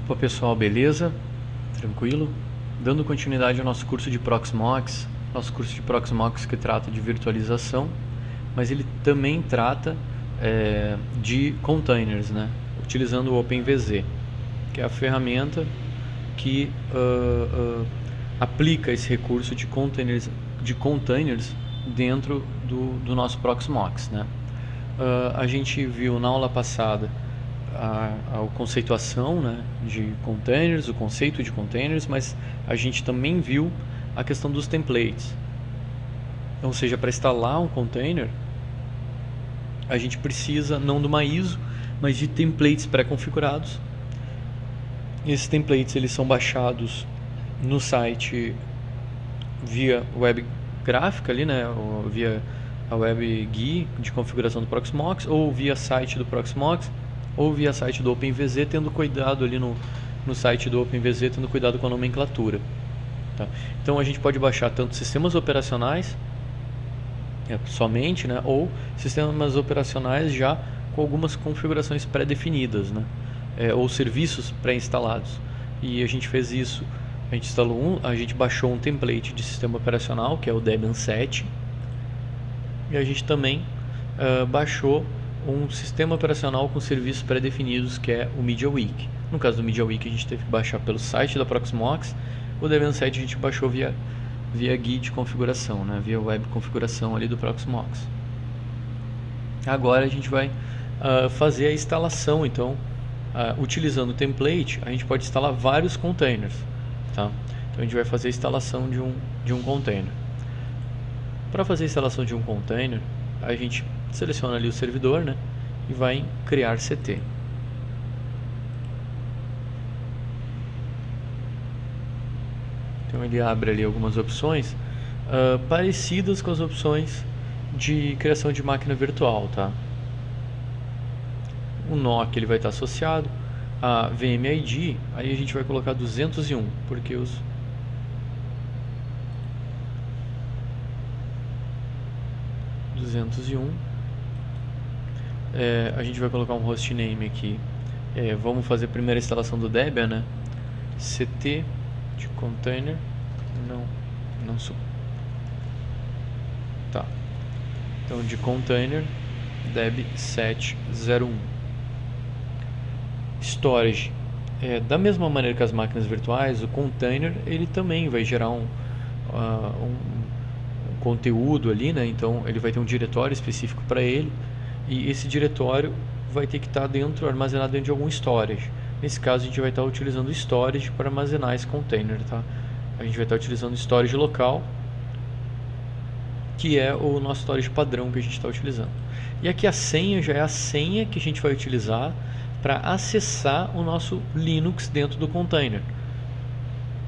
Opa pessoal, beleza? Tranquilo? Dando continuidade ao nosso curso de Proxmox, que trata de virtualização, mas ele também trata de containers, né? Utilizando o OpenVZ, que é a ferramenta que aplica esse recurso de containers dentro do nosso Proxmox, né? A gente viu na aula passada a conceituação, né, de containers, o conceito de containers, mas a gente também viu a questão dos templates. Ou seja, para instalar um container, a gente precisa não de uma ISO, mas de templates pré-configurados. Esses templates eles são baixados no site via web gráfica ali, né, ou via a web GUI de configuração do Proxmox, ou via site do Proxmox, ou via site do OpenVZ, tendo cuidado ali no site do OpenVZ, tendo cuidado com a nomenclatura. Tá? Então a gente pode baixar tanto sistemas operacionais somente, né, ou sistemas operacionais já com algumas configurações pré-definidas, né, ou serviços pré-instalados. E a gente fez isso, a gente baixou um template de sistema operacional, que é o Debian 7, e a gente também baixou um sistema operacional com serviços pré-definidos, que é o MediaWiki. No caso do MediaWiki, a gente teve que baixar pelo site da Proxmox. O Debian 7 a gente baixou via guia de configuração, né? Via web configuração ali do Proxmox. Agora a gente vai fazer a instalação, então, utilizando o template, a gente pode instalar vários containers, tá? Então a gente vai fazer a instalação de um container. Para fazer a instalação de um container, a gente seleciona ali o servidor, né, e vai em criar CT. Então ele abre ali algumas opções parecidas com as opções de criação de máquina virtual, tá? O NOC ele vai estar associado a VMID, aí a gente vai colocar 201, porque os a gente vai colocar um hostname aqui. Vamos fazer a primeira instalação do Debian, né? CT de container. Não tá. Então de container deb 701. Storage. Da mesma maneira que as máquinas virtuais, o container ele também vai gerar um conteúdo ali, né? Então ele vai ter um diretório específico para ele, e esse diretório vai ter que estar armazenado dentro de algum storage. Nesse caso a gente vai estar utilizando storage para armazenar esse container, tá? A gente vai estar utilizando storage local, que é o nosso storage padrão que a gente está utilizando. E aqui a senha já é a senha que a gente vai utilizar para acessar o nosso Linux dentro do container.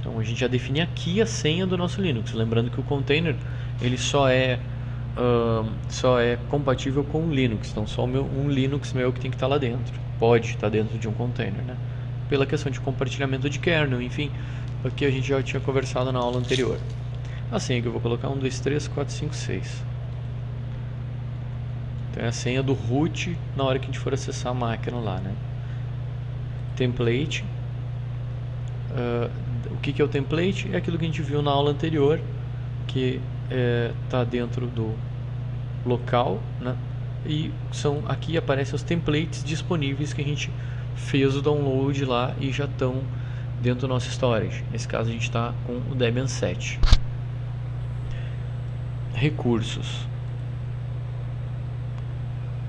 Então a gente já define aqui a senha do nosso Linux, lembrando que o container ele só é compatível com o Linux, então só um Linux meu que tem que estar lá dentro, pode estar dentro de um container, né? Pela questão de compartilhamento de kernel, enfim, o que a gente já tinha conversado na aula anterior. A senha que eu vou colocar 1, 2, 3, 4, 5, 6. Então é a senha do root na hora que a gente for acessar a máquina lá, né? Template. O que é o template? É aquilo que a gente viu na aula anterior, que está dentro do local, né? E aqui aparecem os templates disponíveis que a gente fez o download lá e já estão dentro do nosso storage. Nesse caso a gente está com o Debian 7. Recursos.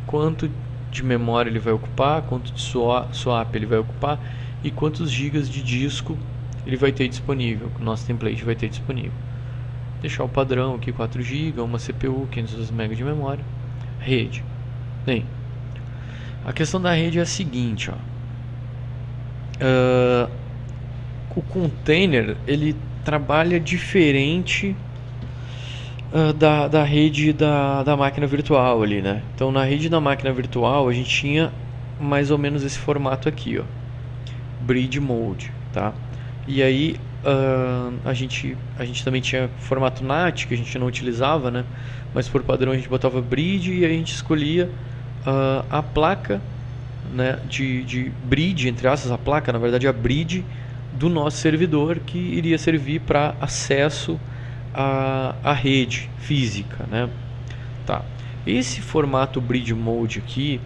Quanto de memória ele vai ocupar, quanto de swap ele vai ocupar e quantos gigas de disco ele vai ter disponível, o nosso template vai ter disponível. Deixar o padrão aqui 4 GB, uma CPU, 512 MB de memória. Rede. Bem, a questão da rede é a seguinte, ó. O container ele trabalha diferente da rede da máquina virtual ali, né? Então na rede da máquina virtual a gente tinha mais ou menos esse formato aqui, ó, bridge mode, tá? E aí a gente também tinha formato NAT que a gente não utilizava, né? Mas por padrão a gente botava bridge e a gente escolhia a placa né, de bridge, entre aspas, a placa, na verdade, a bridge do nosso servidor que iria servir para acesso à rede física, né? Tá. Esse formato bridge mode aqui,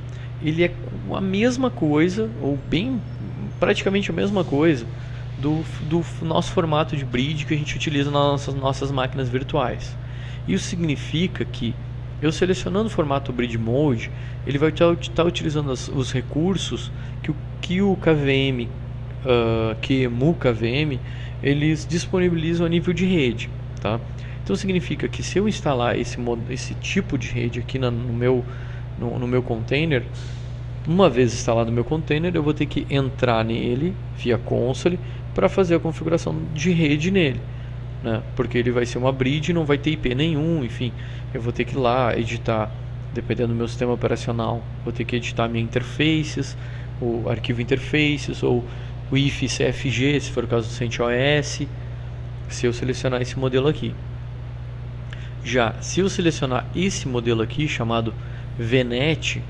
ele é a mesma coisa, ou bem praticamente a mesma coisa do nosso formato de bridge que a gente utiliza nas nossas máquinas virtuais. Isso significa que eu selecionando o formato bridge mode, ele vai estar utilizando os recursos que o KVM, que EMU KVM, eles disponibilizam a nível de rede, tá? Então significa que se eu instalar esse tipo de rede aqui no meu container, uma vez instalado no meu container, eu vou ter que entrar nele via console para fazer a configuração de rede nele, né? Porque ele vai ser uma bridge, não vai ter IP nenhum, enfim, eu vou ter que ir lá editar, dependendo do meu sistema operacional, vou ter que editar minha interfaces, o arquivo interfaces, ou o if CFG, se for o caso do CentOS, se eu selecionar esse modelo aqui. Já se eu selecionar esse modelo aqui, chamado VNet,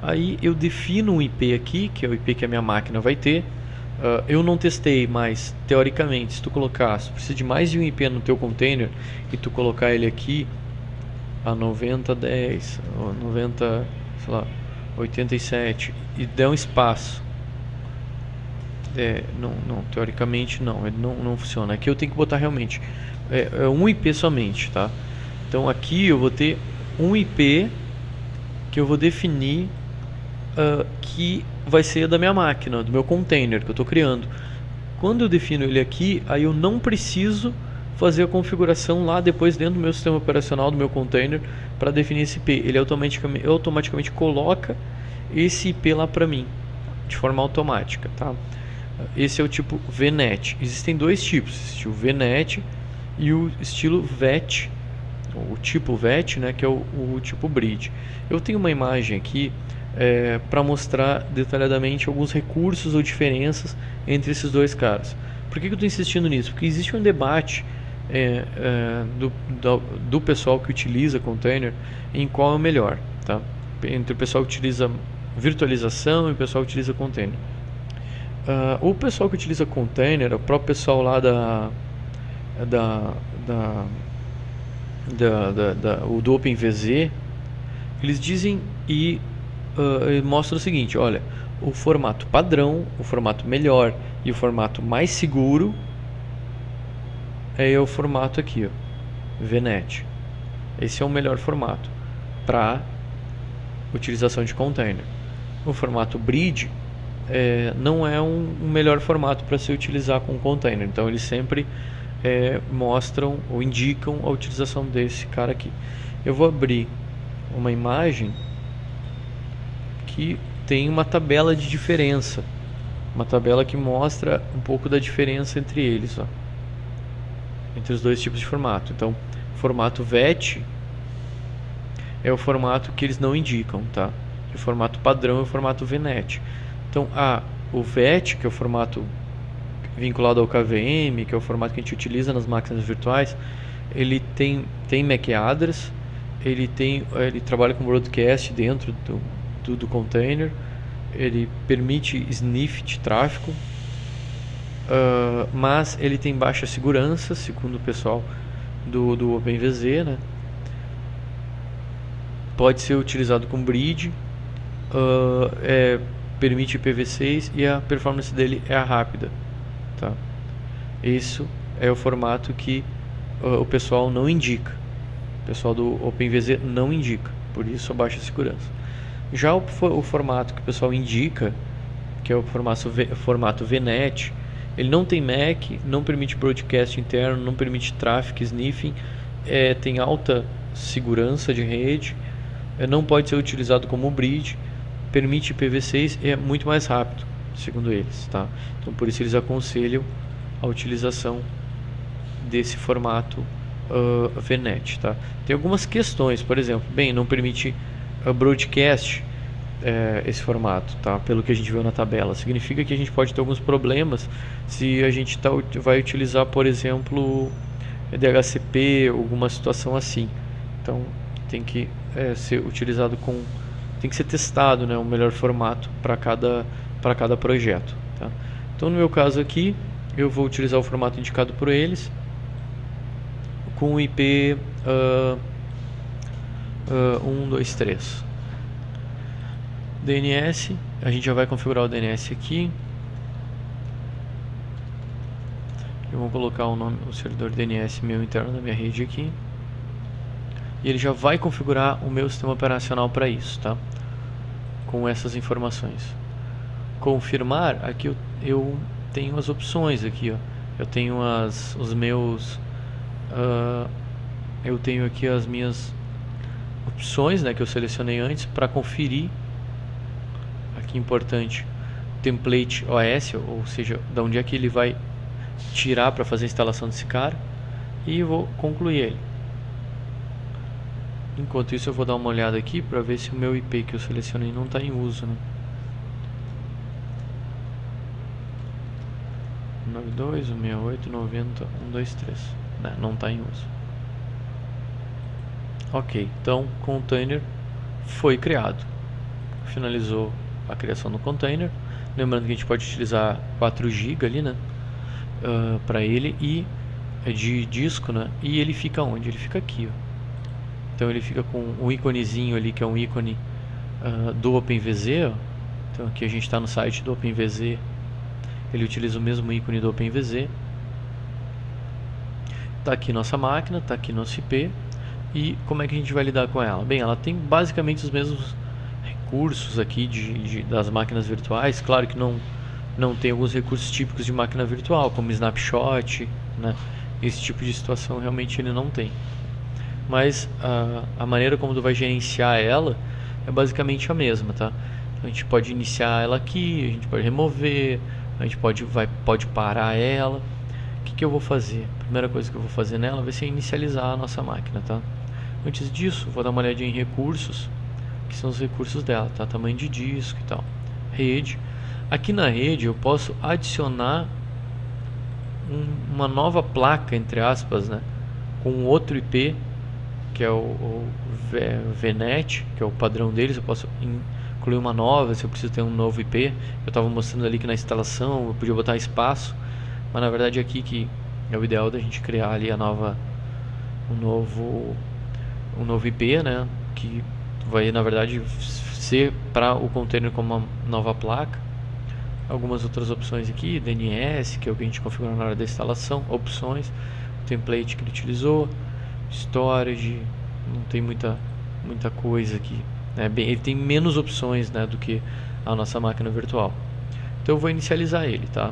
aí eu defino um IP aqui, que é o IP que a minha máquina vai ter. Eu não testei, mas teoricamente, se tu precisa de mais de um IP no teu container e tu colocar ele aqui a 9010, 90, sei lá, 87 e der um espaço, teoricamente não, ele não funciona. Aqui eu tenho que botar realmente um IP somente, tá? Então aqui eu vou ter um IP que eu vou definir que vai ser da minha máquina, do meu container que eu estou criando. Quando eu defino ele aqui, aí eu não preciso fazer a configuração lá depois dentro do meu sistema operacional, do meu container, para definir esse IP. Ele automaticamente coloca esse IP lá para mim, de forma automática, tá? Esse é o tipo VNet. Existem dois tipos, existe o VNet e o estilo VET, o tipo VET, né, que é o tipo bridge. Eu tenho uma imagem aqui para mostrar detalhadamente alguns recursos ou diferenças entre esses dois caras. Por que eu estou insistindo nisso? Porque existe um debate do pessoal que utiliza container em qual é o melhor, tá? Entre o pessoal que utiliza virtualização e o pessoal que utiliza container. O pessoal que utiliza container, o próprio pessoal lá do OpenVZ, eles dizem e mostram o seguinte: olha, o formato padrão, o formato melhor e o formato mais seguro é o formato aqui, ó, VNet. Esse é o melhor formato para utilização de container. O formato bridge não é um melhor formato para se utilizar com container. Então eles sempre mostram ou indicam a utilização desse cara aqui. Eu vou abrir uma imagem que tem uma tabela de diferença, uma tabela que mostra um pouco da diferença entre eles, ó, entre os dois tipos de formato. Então, o formato VET é o formato que eles não indicam, tá? E o formato padrão é o formato VNet. Então, o VET, que é o formato vinculado ao KVM, que é o formato que a gente utiliza nas máquinas virtuais, ele tem MAC address, ele trabalha com broadcast dentro do container, ele permite sniff de tráfego, mas ele tem baixa segurança, segundo o pessoal do OpenVZ, né? Pode ser utilizado com bridge, permite IPv6 e a performance dele é rápida, tá? Isso é o formato que o pessoal não indica, o pessoal do OpenVZ não indica, por isso a baixa segurança. Já o formato que o pessoal indica, que é o formato VNet, ele não tem MAC, não permite broadcast interno, não permite traffic, sniffing, tem alta segurança de rede, não pode ser utilizado como bridge, permite IPv6 e é muito mais rápido, segundo eles, tá? Então por isso eles aconselham a utilização desse formato VNet, tá? Tem algumas questões, por exemplo, não permite broadcast esse formato, tá? Pelo que a gente viu na tabela, significa que a gente pode ter alguns problemas se a gente vai utilizar, por exemplo, DHCP, alguma situação assim. Então tem que ser utilizado com tem que ser testado, né, o melhor formato para cada projeto, tá? Então no meu caso aqui eu vou utilizar o formato indicado por eles com o IP 123. DNS, a gente já vai configurar o DNS aqui. Eu vou colocar o nome, o servidor DNS meu interno da minha rede aqui. E ele já vai configurar o meu sistema operacional para isso, tá? Com essas informações. Confirmar, aqui eu tenho as opções aqui, ó. Eu tenho eu tenho aqui as minhas opções, né, que eu selecionei antes para conferir. Aqui importante, template OS, ou seja, da onde é que ele vai tirar para fazer a instalação desse cara, e vou concluir ele. Enquanto isso eu vou dar uma olhada aqui para ver se o meu IP que eu selecionei não está em uso, né? 92.168.90.123, né? Não está em uso. Ok, então container foi criado. Finalizou a criação do container. Lembrando que a gente pode utilizar 4 GB ali, né? Para ele, e de disco, né? E ele fica onde? Ele fica aqui, ó. Então ele fica com um íconezinho ali, que é um ícone do OpenVZ, ó. Então aqui a gente está no site do OpenVZ. Ele utiliza o mesmo ícone do OpenVZ. Está aqui nossa máquina, está aqui nosso IP. E como é que a gente vai lidar com ela? Bem, ela tem basicamente os mesmos recursos aqui das máquinas virtuais. Claro que não tem alguns recursos típicos de máquina virtual, como snapshot, né? Esse tipo de situação realmente ele não tem. Mas a maneira como tu vai gerenciar ela é basicamente a mesma, tá? A gente pode iniciar ela aqui, a gente pode remover, a gente pode parar ela. O que eu vou fazer? A primeira coisa que eu vou fazer nela vai ser inicializar a nossa máquina, tá? Antes disso, vou dar uma olhadinha em recursos, que são os recursos dela, tá? Tamanho de disco e tal. Rede. Aqui na rede eu posso adicionar uma nova placa, entre aspas, né? Com outro IP, que é o VNet, que é o padrão deles. Eu posso incluir uma nova, se eu preciso ter um novo IP. Eu estava mostrando ali que na instalação eu podia botar espaço, mas na verdade aqui que é o ideal da gente criar ali um novo IP, né, que vai na verdade ser para o container como uma nova placa. Algumas outras opções aqui, DNS, que é o que a gente configurou na hora da instalação, opções, o template que ele utilizou, storage, não tem muita coisa aqui, né? Ele tem menos opções, né, do que a nossa máquina virtual. Então eu vou inicializar ele, tá?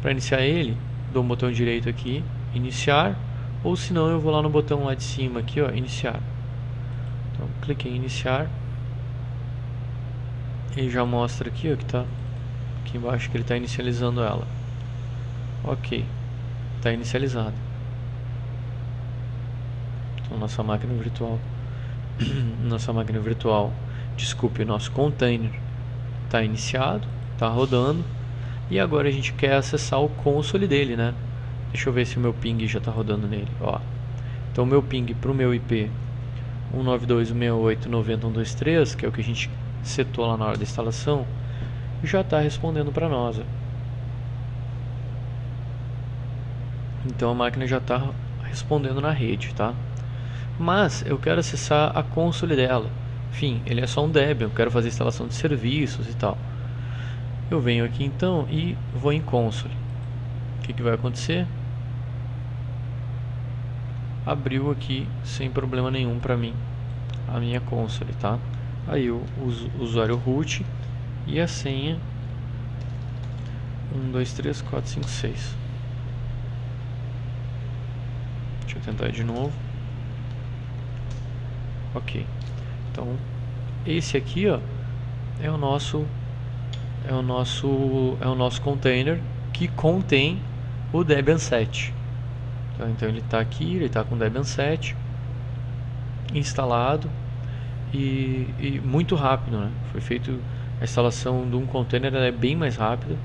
Para iniciar ele, dou um botão direito aqui, iniciar, ou se não eu vou lá no botão lá de cima aqui, ó, iniciar. Então cliquei em iniciar, ele já mostra aqui, ó, que tá aqui embaixo que ele está inicializando ela. Ok, está inicializado. Então nossa máquina virtual, desculpe, nosso container está iniciado, está rodando, e agora a gente quer acessar o console dele, né? Deixa eu ver se o meu ping já está rodando nele, ó. Então o meu ping para o meu IP 192.168.90.123, que é o que a gente setou lá na hora da instalação, já está respondendo para nós, ó. Então a máquina já está respondendo na rede, tá? Mas eu quero acessar a console dela. Enfim, ele é só um Debian, eu quero fazer instalação de serviços e tal. Eu venho aqui então e vou em console. O que vai acontecer? Abriu aqui sem problema nenhum para mim a minha console, tá? Aí eu uso o usuário root e a senha 123456. Deixa eu tentar de novo. Ok. Então esse aqui, ó, é o nosso container que contém o Debian 7. Então ele está aqui, ele está com o Debian 7 instalado e muito rápido, né? Foi feito a instalação de um container, ela é bem mais rápida.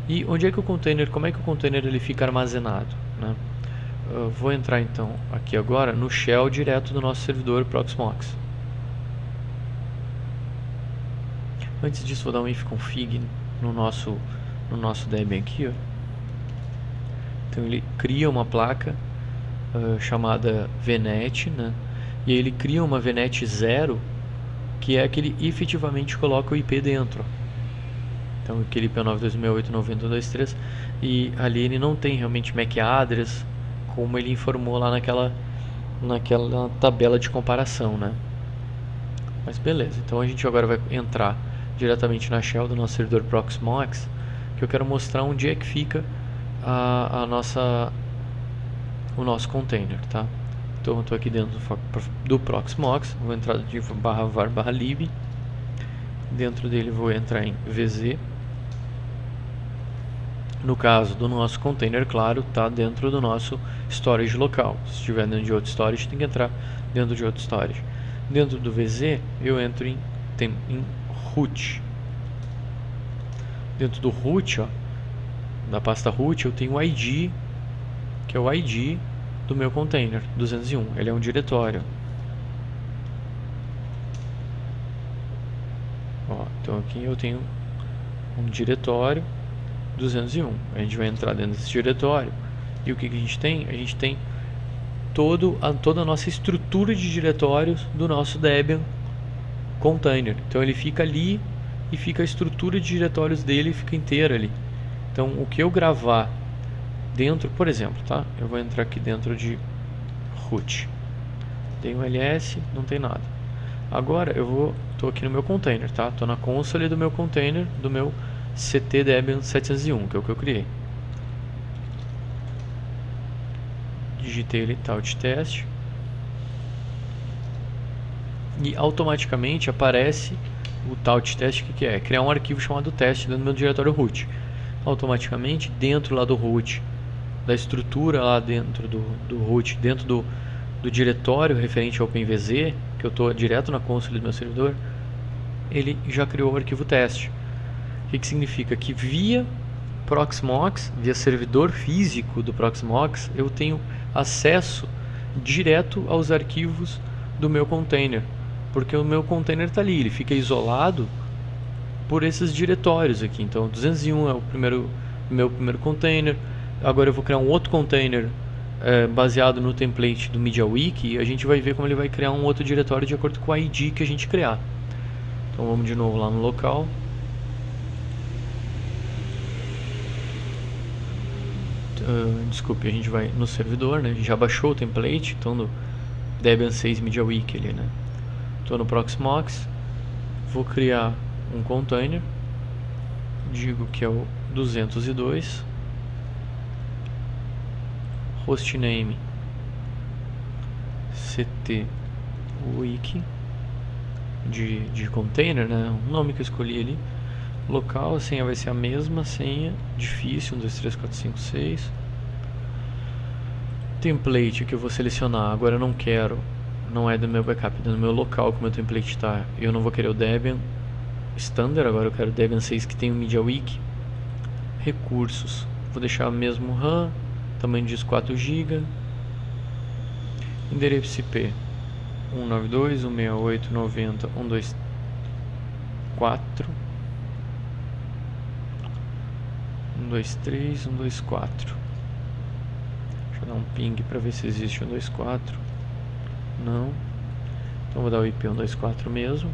E onde é que como é que o container ele fica armazenado, né? Eu vou entrar então aqui agora no shell direto do nosso servidor Proxmox. Antes disso, vou dar um ifconfig no nosso Debian aqui, ó. Então ele cria uma placa chamada VNet, né? E aí ele cria uma VNet 0, que é que ele efetivamente coloca o IP dentro. Então aquele IP 92.168.90.123, e ali ele não tem realmente MAC address, como ele informou lá naquela tabela de comparação, né? Mas beleza, então a gente agora vai entrar diretamente na shell do nosso servidor Proxmox, que eu quero mostrar onde é que fica o nosso container, tá? Então eu estou aqui dentro do Proxmox, vou entrar de /var/lib, dentro dele vou entrar em vz. No caso do nosso container, claro, está dentro do nosso storage local. Se estiver dentro de outro storage, tem que entrar dentro de outro storage. Dentro do VZ, eu entro em root. Dentro do root, ó, da pasta root, eu tenho o ID, que é o ID do meu container, 201. Ele é um diretório. Ó, então aqui eu tenho um diretório 201. A gente vai entrar dentro desse diretório. E o que a gente tem? A gente tem toda a nossa estrutura de diretórios do nosso Debian container. Então ele fica ali e fica a estrutura de diretórios dele fica inteira ali. Então o que eu gravar dentro, por exemplo, tá? Eu vou entrar aqui dentro de root. Tem um ls, não tem nada. Agora tô aqui no meu container, tá? Tô na console do meu container, do meu CT Debian 701, que é o que eu criei. Digitei ele alt test e automaticamente aparece o alt test. O que é? Criar um arquivo chamado teste dentro do meu diretório root. Automaticamente dentro lá do root, da estrutura lá dentro do root, dentro do diretório referente ao OpenVZ, que eu estou direto na console do meu servidor, ele já criou o arquivo teste. O que significa? Que via Proxmox, via servidor físico do Proxmox, eu tenho acesso direto aos arquivos do meu container, porque o meu container está ali, ele fica isolado por esses diretórios aqui. Então 201 é o meu primeiro container. Agora eu vou criar um outro container baseado no template do MediaWiki, e a gente vai ver como ele vai criar um outro diretório de acordo com o ID que a gente criar. Então vamos de novo lá no local. Desculpe, a gente vai no servidor, né? A gente já baixou o template, então no Debian 6 MediaWiki ali, né? Estou no Proxmox, vou criar um container, digo que é o 202, hostname ctwiki de container, né? O nome que eu escolhi ali. Local, a senha vai ser a mesma senha, difícil, 1, 2, 3, 4, 5, 6. Template que eu vou selecionar, agora eu não quero, não é do meu backup, é do meu local que o meu template está. Eu não vou querer o Debian Standard, agora eu quero o Debian 6 que tem o MediaWiki. Recursos, vou deixar o mesmo RAM, tamanho de 4 GB. Endereço IP 192.168.90.124. 123, 124. Deixa eu dar um ping para ver se existe 124. Não. Então vou dar o IP 124 mesmo.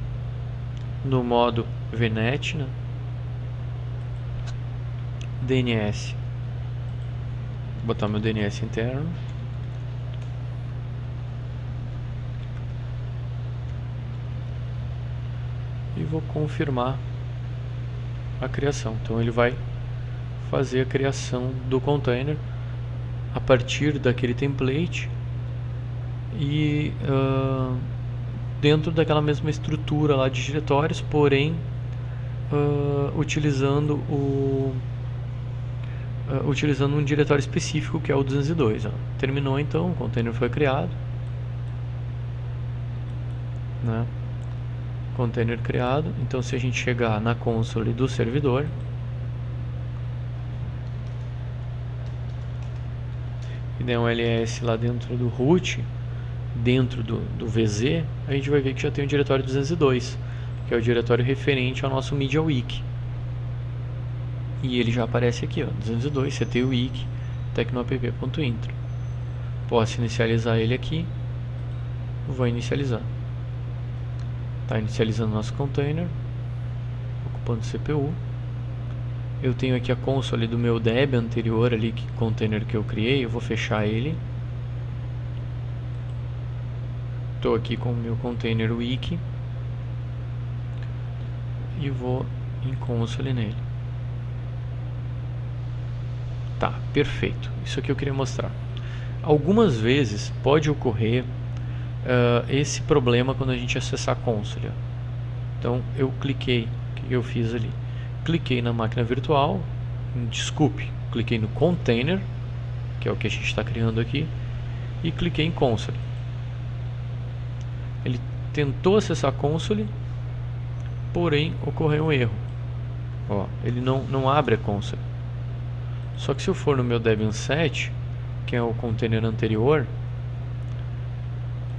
No modo VNet, né? DNS. Vou botar meu DNS interno. E vou confirmar a criação. Então ele vai fazer a criação do container a partir daquele template e dentro daquela mesma estrutura lá de diretórios, porém utilizando um diretório específico que é o 202. Ó. Terminou então, o container foi criado, né? Container criado. Então se a gente chegar na console do servidor e der um ls lá dentro do root, dentro do VZ, a gente vai ver que já tem o diretório 202, que é o diretório referente ao nosso MediaWiki. E ele já aparece aqui, ó, 202 ctuwiki tecnoapp.intro. Posso inicializar ele aqui. Vou inicializar. Está inicializando nosso container, ocupando CPU. Eu tenho aqui a console do meu Debian anterior ali, container que eu criei. Eu vou fechar ele. Estou aqui com o meu container wiki e vou em console nele. Tá, perfeito. Isso aqui eu queria mostrar. Algumas vezes pode ocorrer esse problema quando a gente acessar a console. Então eu cliquei, o que eu fiz ali? Cliquei na máquina virtual, cliquei no container, que é o que a gente está criando aqui, e cliquei em console. Ele tentou acessar a console, porém ocorreu um erro. Ó, ele não abre a console. Só que se eu for no meu Debian 7, que é o container anterior,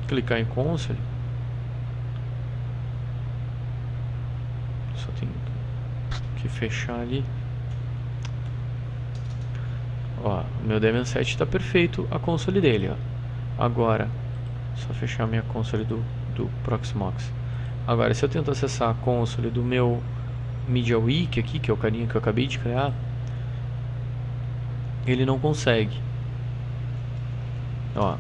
clicar em console, só tem que fechar ali. Ó, o meu Debian 7 está perfeito, a console dele, ó. Agora, só fechar minha console do Proxmox. Agora, se eu tento acessar a console do meu MediaWiki aqui, que é o carinha que eu acabei de criar, ele não consegue. Ó,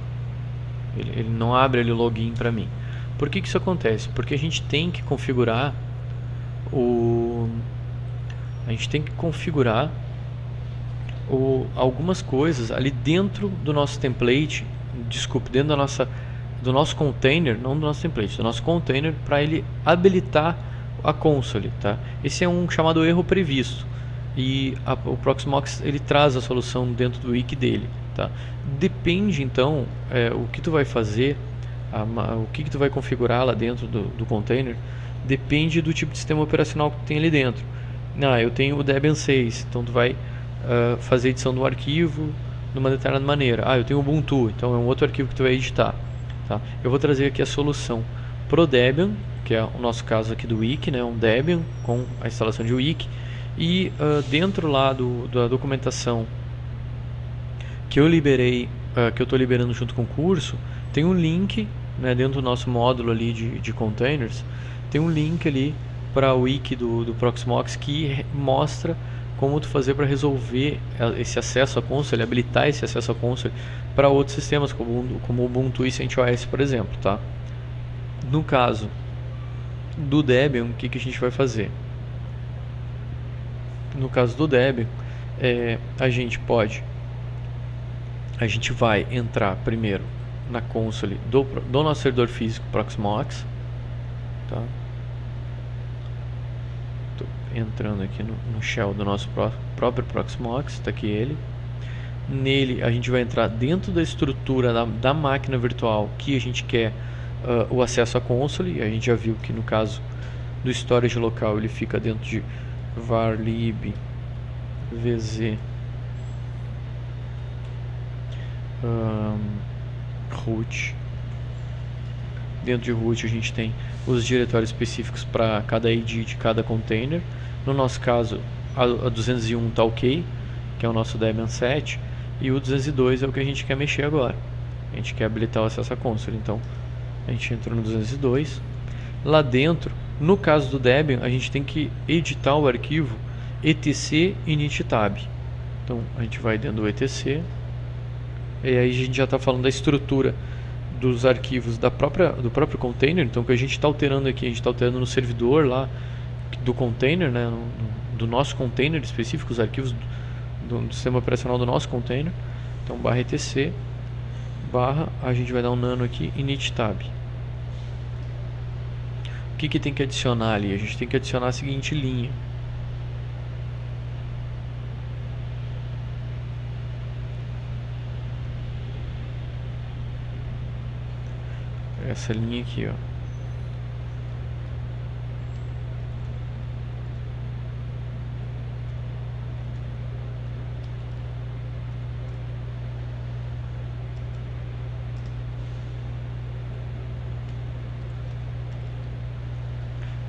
ele não abre ali o login para mim. Por que isso acontece? Porque a gente tem que configurar algumas coisas ali dentro do nosso template, dentro do nosso container, não do nosso template, do nosso container, para ele habilitar a console, tá? Esse é um chamado erro previsto e o Proxmox ele traz a solução dentro do wiki dele, tá? Depende então o que tu vai fazer, o que tu vai configurar lá dentro do container, depende do tipo de sistema operacional que tu tem ali dentro. Eu tenho o Debian 6, então tu vai fazer edição do arquivo de uma determinada maneira. Eu tenho o Ubuntu, então é um outro arquivo que tu vai editar, tá? Eu vou trazer aqui a solução pro Debian, que é o nosso caso aqui do wiki, né? Um Debian com a instalação de wiki, e dentro lá da documentação que eu liberei, que eu estou liberando junto com o curso, tem um link, né, dentro do nosso módulo ali de containers, tem um link ali para o wiki do Proxmox que mostra como tu fazer para resolver esse acesso à console, habilitar esse acesso à console para outros sistemas como o Ubuntu e CentOS, por exemplo, tá? No caso do Debian, o que a gente vai fazer? No caso do Debian, a gente vai entrar primeiro na console do nosso servidor físico Proxmox, tá? Tô entrando aqui no shell do nosso próprio Proxmox, está aqui ele. Nele a gente vai entrar dentro da estrutura da máquina virtual que a gente quer o acesso à console. A gente já viu que no caso do storage local ele fica dentro de var lib vz root. Dentro de root a gente tem os diretórios específicos para cada ID de cada container. No nosso caso a 201 está ok, que é o nosso Debian 7, e o 202 é o que a gente quer mexer agora. A gente quer habilitar o acesso à console, então a gente entrou no 202. Lá dentro, no caso do Debian, a gente tem que editar o arquivo etc inittab. Então a gente vai dentro do etc, e aí a gente já está falando da estrutura dos arquivos do próprio container. Então o que a gente está alterando aqui, a gente está alterando no servidor lá do container, né, do nosso container específico, os arquivos do sistema operacional do nosso container. Então /etc a gente vai dar um nano aqui inittab. O que tem que adicionar ali? A gente tem que adicionar a seguinte linha: essa linha aqui, ó.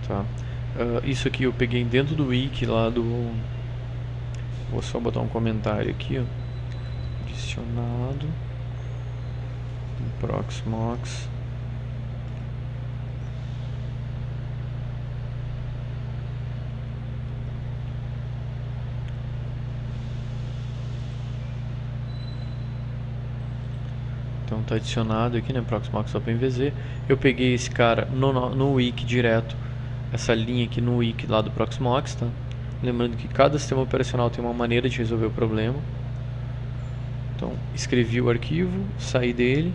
Tá? Isso aqui eu peguei dentro do wiki lá do... Vou só botar um comentário aqui, ó. Adicionado Proxmox. Então tá adicionado aqui, né, Proxmox OpenVZ. Eu peguei esse cara no wiki direto, essa linha aqui no wiki lá do Proxmox, tá? Lembrando que cada sistema operacional tem uma maneira de resolver o problema. Então, escrevi o arquivo, saí dele.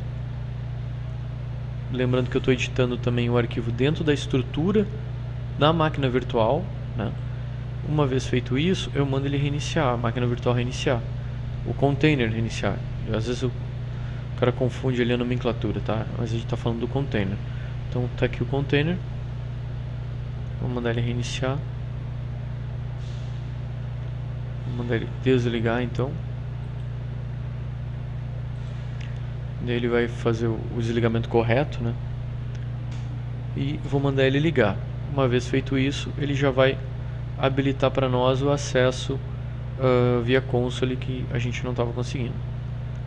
Lembrando que eu estou editando também o arquivo dentro da estrutura da máquina virtual, né? Uma vez feito isso, eu mando ele reiniciar, a máquina virtual reiniciar, o container reiniciar. E às vezes o cara confunde ali a nomenclatura, tá? Mas a gente está falando do container. Então tá aqui o container. Vou mandar ele reiniciar. Vou mandar ele desligar então. Daí ele vai fazer o desligamento correto, né? E vou mandar ele ligar. Uma vez feito isso, ele já vai habilitar para nós o acesso via console que a gente não estava conseguindo.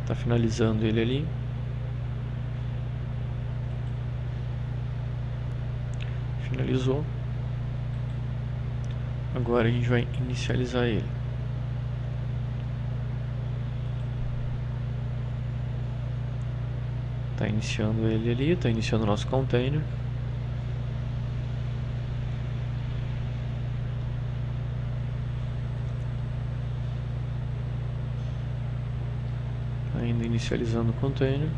Tá finalizando ele ali. Finalizou. Agora a gente vai inicializar ele. Tá iniciando ele ali, tá iniciando o nosso container. Ainda inicializando o container.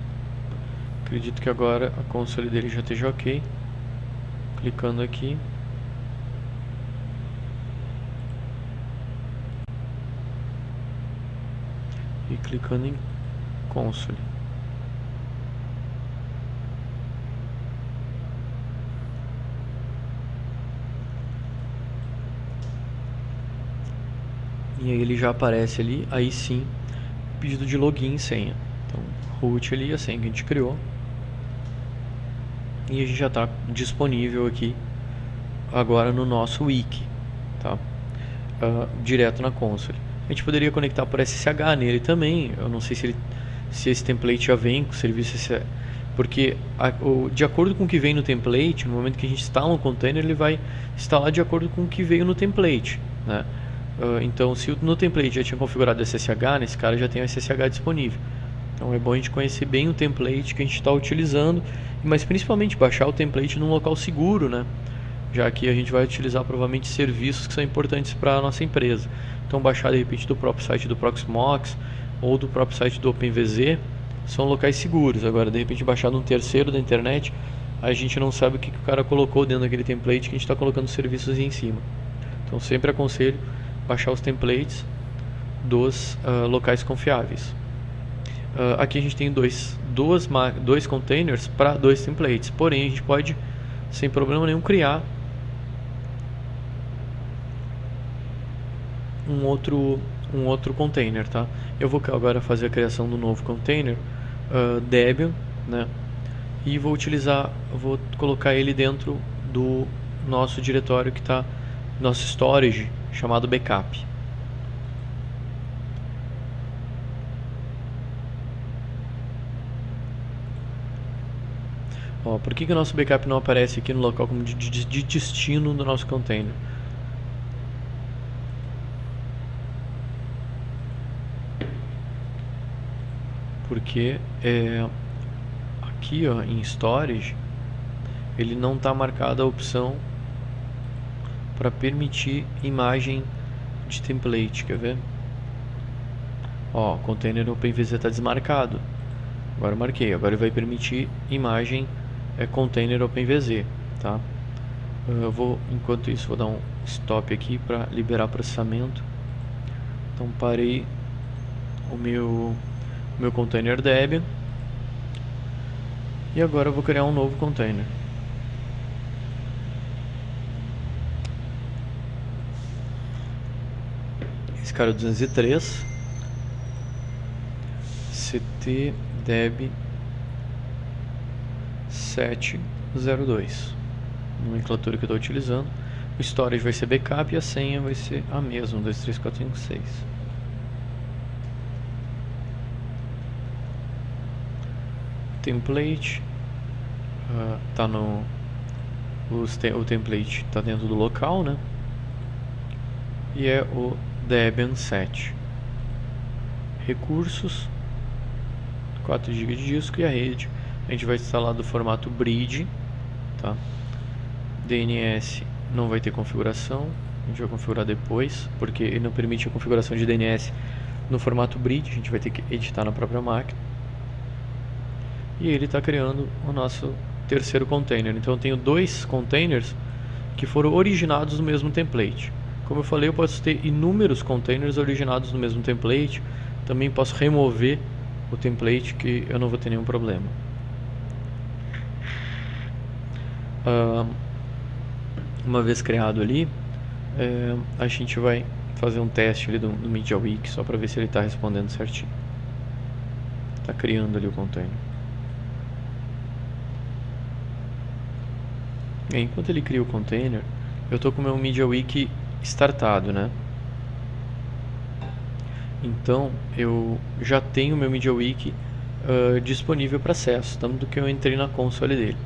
Acredito que agora a console dele já esteja ok. Clicando aqui. E clicando em console. E aí ele já aparece ali, aí sim, pedido de login e senha. Então, root ali, a senha que a gente criou. E a gente já está disponível aqui agora no nosso wiki, tá? Direto na console. A gente poderia conectar por SSH nele também. Eu não sei se esse template já vem com o serviço SSH, porque de acordo com o que vem no template, no momento que a gente instala um container, ele vai instalar de acordo com o que veio no template, né? Então, se no template já tinha configurado SSH, nesse cara já tem o SSH disponível. Então é bom a gente conhecer bem o template que a gente está utilizando, mas principalmente baixar o template num local seguro, né? Já que a gente vai utilizar provavelmente serviços que são importantes para a nossa empresa. Então baixar de repente do próprio site do Proxmox ou do próprio site do OpenVZ são locais seguros. Agora de repente baixar num terceiro da internet, a gente não sabe o que o cara colocou dentro daquele template que a gente está colocando serviços em cima. Então sempre aconselho baixar os templates dos locais confiáveis. Aqui a gente tem dois containers para dois templates, porém a gente pode sem problema nenhum criar um outro container, tá? Eu vou agora fazer a criação do novo container Debian, né? E vou colocar ele dentro do nosso diretório que está nosso storage chamado backup. Por que o nosso backup não aparece aqui no local como de destino do nosso container? Porque aqui em storage ele não está marcada a opção para permitir imagem de template, quer ver? Container OpenVZ está desmarcado. Agora eu marquei, agora ele vai permitir imagem container OpenVZ, tá? Enquanto isso, vou dar um stop aqui para liberar processamento. Então parei o meu container Debian e agora eu vou criar um novo container. Esse cara é 203 ct deb 702. nomenclatura que eu estou utilizando. O storage vai ser backup e a senha vai ser a mesma, 1, 2, 3, 4, 5, 6. Template tá no o template está dentro do local, né? E é o Debian 7. Recursos, 4 GB de disco, e a rede a gente vai instalar do formato Bridge, tá? DNS não vai ter configuração, a gente vai configurar depois, porque ele não permite a configuração de DNS no formato Bridge, a gente vai ter que editar na própria máquina. E ele está criando o nosso terceiro container. Então eu tenho 2 containers que foram originados no mesmo template. Como eu falei, eu posso ter inúmeros containers originados no mesmo template. Também posso remover o template, que eu não vou ter nenhum problema. Uma vez criado ali, a gente vai fazer um teste ali do MediaWiki, só para ver se ele está respondendo certinho. Está criando ali o container. Enquanto ele cria o container, eu estou com o meu MediaWiki startado, né? Então eu já tenho o meu MediaWiki disponível para acesso, tanto que eu entrei na console dele.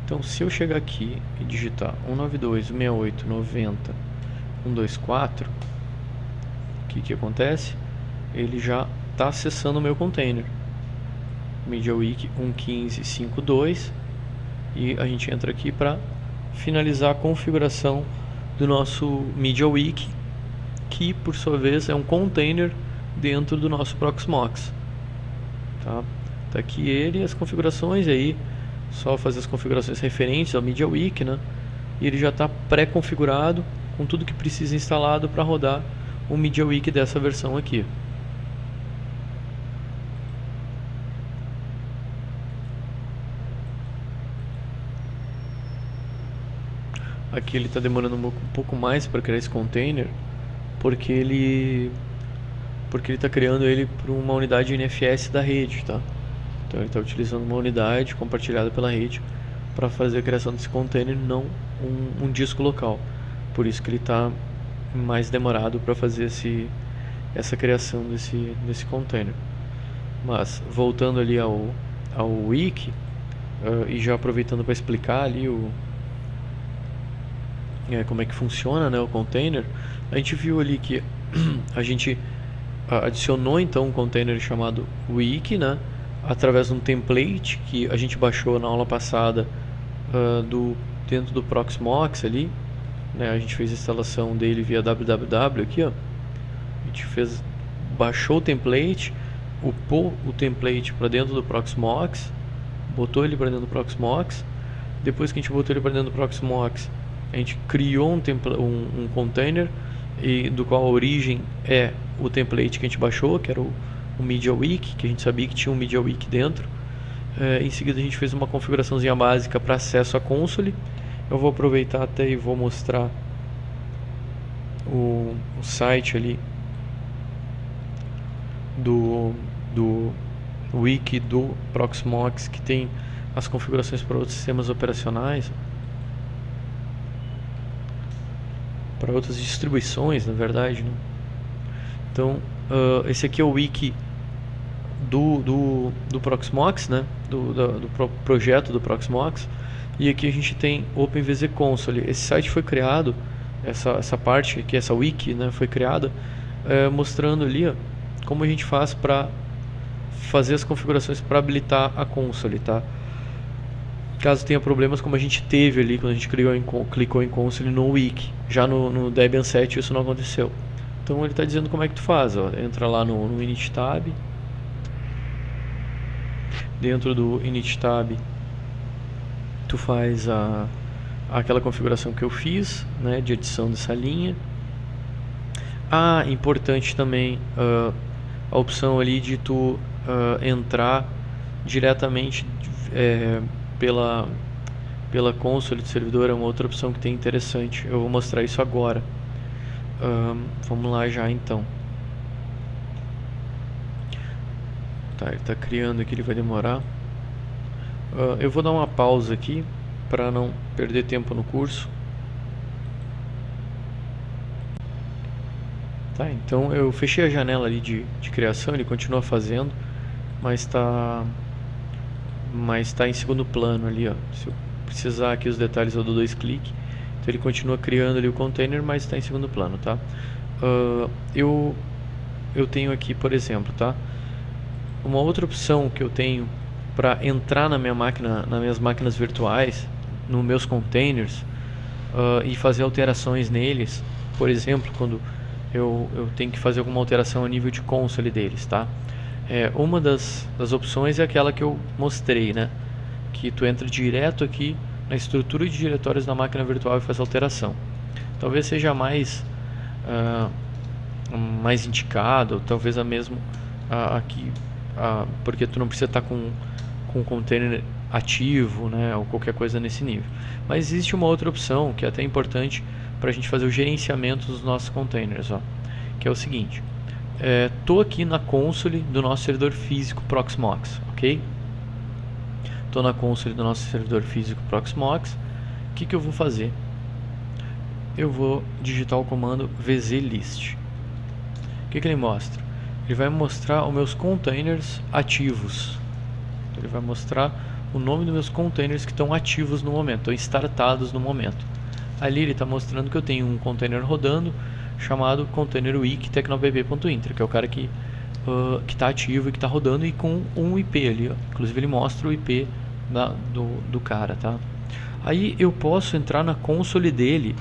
Então se eu chegar aqui e digitar 192.168.90.124, o que acontece? Ele já está acessando o meu container MediaWiki 1.15.5.2, e a gente entra aqui para finalizar a configuração do nosso MediaWiki, que por sua vez é um container dentro do nosso Proxmox. Tá aqui ele e as configurações aí, só fazer as configurações referentes ao MediaWiki, né? E ele já está pré-configurado com tudo que precisa instalado para rodar o MediaWiki dessa versão aqui. Aqui ele está demorando um pouco mais para criar esse container, porque ele está criando ele para uma unidade NFS da rede, tá? Então ele está utilizando uma unidade compartilhada pela rede para fazer a criação desse container, não um disco local. Por isso que ele está mais demorado para fazer essa criação desse container. Mas voltando ali ao wiki, e já aproveitando para explicar ali como é que funciona, né, o container, a gente viu ali que a gente adicionou então um container chamado wiki, né, através de um template que a gente baixou na aula passada dentro do Proxmox ali, né, a gente fez a instalação dele via www aqui, ó. A gente baixou o template, upou o template para dentro do Proxmox, botou ele para dentro do Proxmox. Depois que a gente botou ele para dentro do Proxmox, a gente criou um container, do qual a origem é o template que a gente baixou, que era o MediaWiki, que a gente sabia que tinha um MediaWiki dentro. Em seguida a gente fez uma configuraçãozinha básica para acesso à console. Eu vou aproveitar até e vou mostrar o site ali do wiki do Proxmox, que tem as configurações para outros sistemas operacionais, para outras distribuições, na verdade, né? Então esse aqui é o wiki do Proxmox, né? do projeto do Proxmox. E aqui a gente tem OpenVZ Console. Esse site foi criado, essa parte aqui, essa wiki, né, foi criada mostrando ali, ó, como a gente faz para fazer as configurações para habilitar a console, tá? Caso tenha problemas como a gente teve ali quando a gente clicou em console no wiki. Já no Debian 7 isso não aconteceu. Então ele está dizendo como é que tu faz, ó. Entra lá no init tab. Dentro do init tab tu faz aquela configuração que eu fiz, né, de adição dessa linha. Importante também a opção ali de tu entrar diretamente pela console do servidor, é uma outra opção que tem interessante. Eu vou mostrar isso agora. Vamos lá já então. Tá, ele está criando aqui, ele vai demorar. Eu vou dar uma pausa aqui para não perder tempo no curso. Tá, então eu fechei a janela ali de criação, ele continua fazendo, mas está em segundo plano ali, ó. Se eu precisar aqui os detalhes eu dou 2 cliques. Então ele continua criando ali o container, mas está em segundo plano, tá? Eu tenho aqui, por exemplo, tá? Uma outra opção que eu tenho para entrar na minha máquina, nas minhas máquinas virtuais, nos meus containers, e fazer alterações neles, por exemplo, quando eu tenho que fazer alguma alteração a nível de console deles, tá? Uma das opções é aquela que eu mostrei, né? Que tu entra direto aqui na estrutura de diretórios da máquina virtual e faz alteração. Talvez seja mais indicado, ou talvez a mesmo aqui, porque tu não precisa estar com o container ativo, né, ou qualquer coisa nesse nível. Mas existe uma outra opção que é até importante para a gente fazer o gerenciamento dos nossos containers, ó, que é o seguinte: estou aqui na console do nosso servidor físico Proxmox, ok? Estou na console do nosso servidor físico Proxmox. O que eu vou fazer? Eu vou digitar o comando vzlist. O que ele mostra? Ele vai mostrar os meus containers ativos. Ele vai mostrar o nome dos meus containers que estão ativos no momento, estão startados no momento. Ali ele está mostrando que eu tenho um container rodando chamado container wiki tecnoapp.inter, que é o cara que está ativo e que está rodando e com um IP ali, ó. Inclusive ele mostra o IP do cara, tá? Aí eu posso entrar na console dele,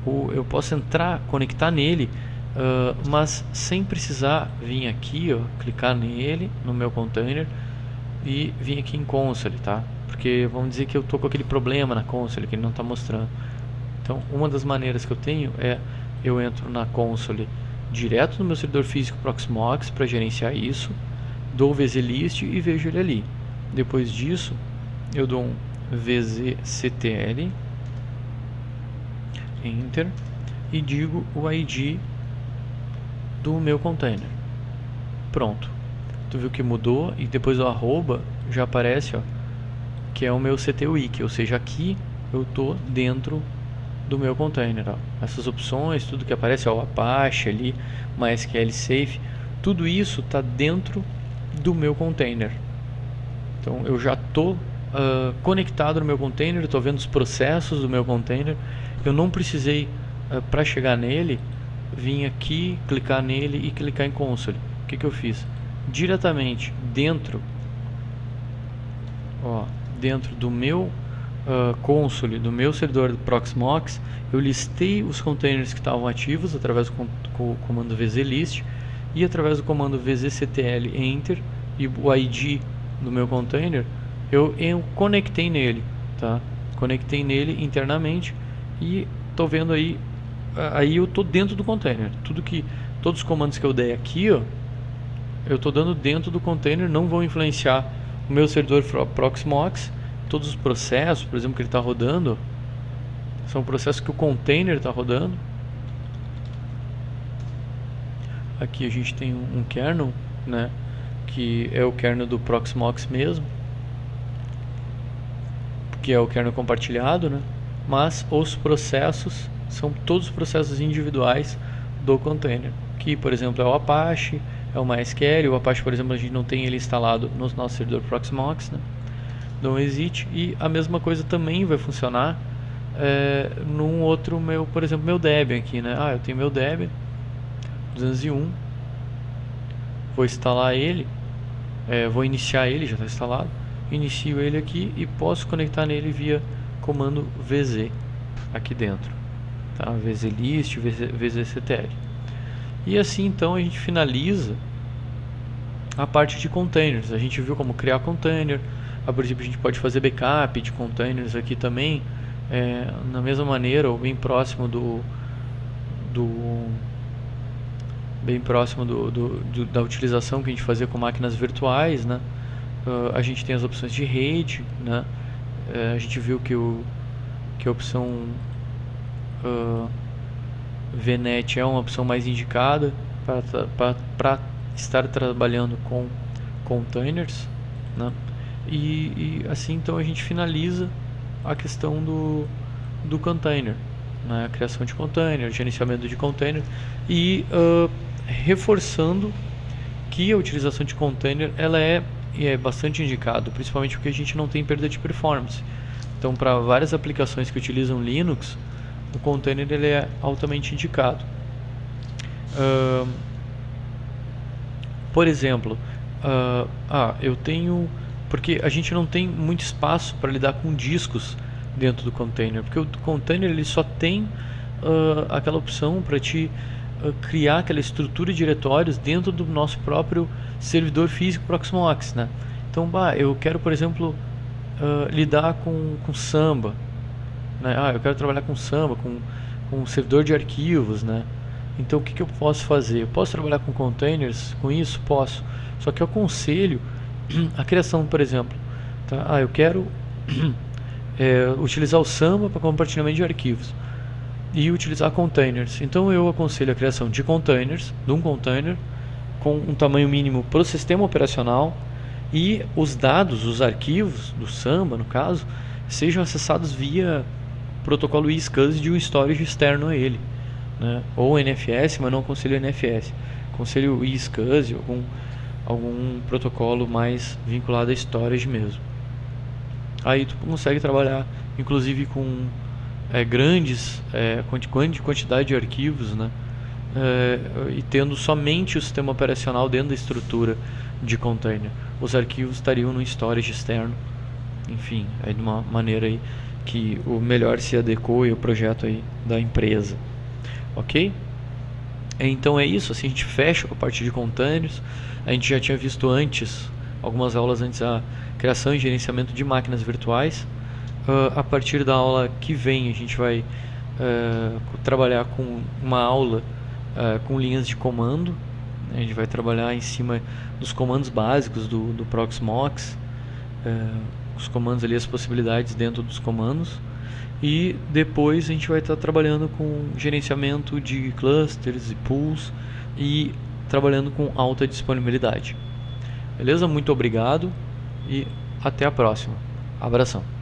eu posso entrar, conectar nele, mas sem precisar vir aqui, ó, clicar nele, no meu container, e vir aqui em console, tá? Porque vamos dizer que eu tô com aquele problema na console que ele não está mostrando. Então uma das maneiras que eu tenho é eu entro na console direto no meu servidor físico Proxmox para gerenciar isso, dou o vzlist e vejo ele ali. Depois disso eu dou um vzctl enter e digo o ID do meu container. Pronto. Tu viu que mudou e depois o arroba já aparece, ó, que é o meu ctwiki, ou seja, aqui eu tô dentro do meu container, ó. Essas opções, tudo que aparece, ó, o Apache ali, MySQL Safe, tudo isso está dentro do meu container. Então eu já estou conectado no meu container, estou vendo os processos do meu container. Eu não precisei, para chegar nele, vir aqui, clicar nele e clicar em console. O que eu fiz? Diretamente dentro do meu console, do meu servidor do Proxmox, eu listei os containers que estavam ativos através do comando vzlist e através do comando vzctl enter e o ID do meu container eu conectei nele, tá? Conectei nele internamente e estou vendo aí eu estou dentro do container. Todos os comandos que eu der aqui, ó, eu estou dando dentro do container, não vão influenciar o meu servidor Proxmox. Todos os processos, por exemplo, que ele está rodando, são processos que o container está rodando. Aqui a gente tem um kernel, né, que é o kernel do Proxmox mesmo, que é o kernel compartilhado, né, mas os processos são todos os processos individuais do container, que por exemplo é o Apache, é o MySQL. O Apache, por exemplo, a gente não tem ele instalado no nosso servidor Proxmox, né? Dou um exit e a mesma coisa também vai funcionar num outro por exemplo, meu Debian aqui, né? Eu tenho meu Debian 201, vou instalar ele, vou iniciar ele, já está instalado, inicio ele aqui e posso conectar nele via comando vz aqui dentro, tá? Vzlist, vzctl. E assim então a gente finaliza a parte de containers. A gente viu como criar container. A princípio a gente pode fazer backup de containers aqui também, na mesma maneira, ou bem próximo da utilização que a gente fazia com máquinas virtuais, né? A gente tem as opções de rede, né? A gente viu que a opção VNet é uma opção mais indicada para estar trabalhando com containers, né? E assim então a gente finaliza a questão do container, né? A criação de container, gerenciamento de container e reforçando que a utilização de container ela é bastante indicado, principalmente porque a gente não tem perda de performance. Então, para várias aplicações que utilizam Linux, o container ele é altamente indicado. Por exemplo, eu tenho... Porque a gente não tem muito espaço para lidar com discos dentro do container, porque o container ele só tem aquela opção para te criar aquela estrutura de diretórios dentro do nosso próprio servidor físico Proxmox, né? Então, eu quero, por exemplo, lidar com Samba, né? Eu quero trabalhar com Samba, com servidor de arquivos, né? Então, o que eu posso fazer? Eu posso trabalhar com containers? Com isso, posso. Só que eu aconselho a criação, por exemplo, tá? Eu quero utilizar o Samba para compartilhamento de arquivos e utilizar containers. Então eu aconselho a criação de containers, de um container com um tamanho mínimo para o sistema operacional e os dados, os arquivos do Samba, no caso, sejam acessados via protocolo iSCSI de um storage externo a ele, né? Ou NFS, mas não aconselho NFS. Aconselho iSCSI, algum protocolo mais vinculado a storage mesmo. Aí tu consegue trabalhar, inclusive com grandes quantidade de arquivos, né? E tendo somente o sistema operacional dentro da estrutura de container. Os arquivos estariam no storage externo. Enfim, é de uma maneira aí que o melhor se adequa ao projeto aí da empresa. Ok? Então é isso, assim a gente fecha com a parte de containers. A gente já tinha visto antes, algumas aulas antes, a criação e gerenciamento de máquinas virtuais. A partir da aula que vem a gente vai trabalhar com uma aula com linhas de comando. A gente vai trabalhar em cima dos comandos básicos do Proxmox, os comandos ali, as possibilidades dentro dos comandos. E depois a gente vai estar trabalhando com gerenciamento de clusters e pools e trabalhando com alta disponibilidade. Beleza? Muito obrigado e até a próxima. Abração.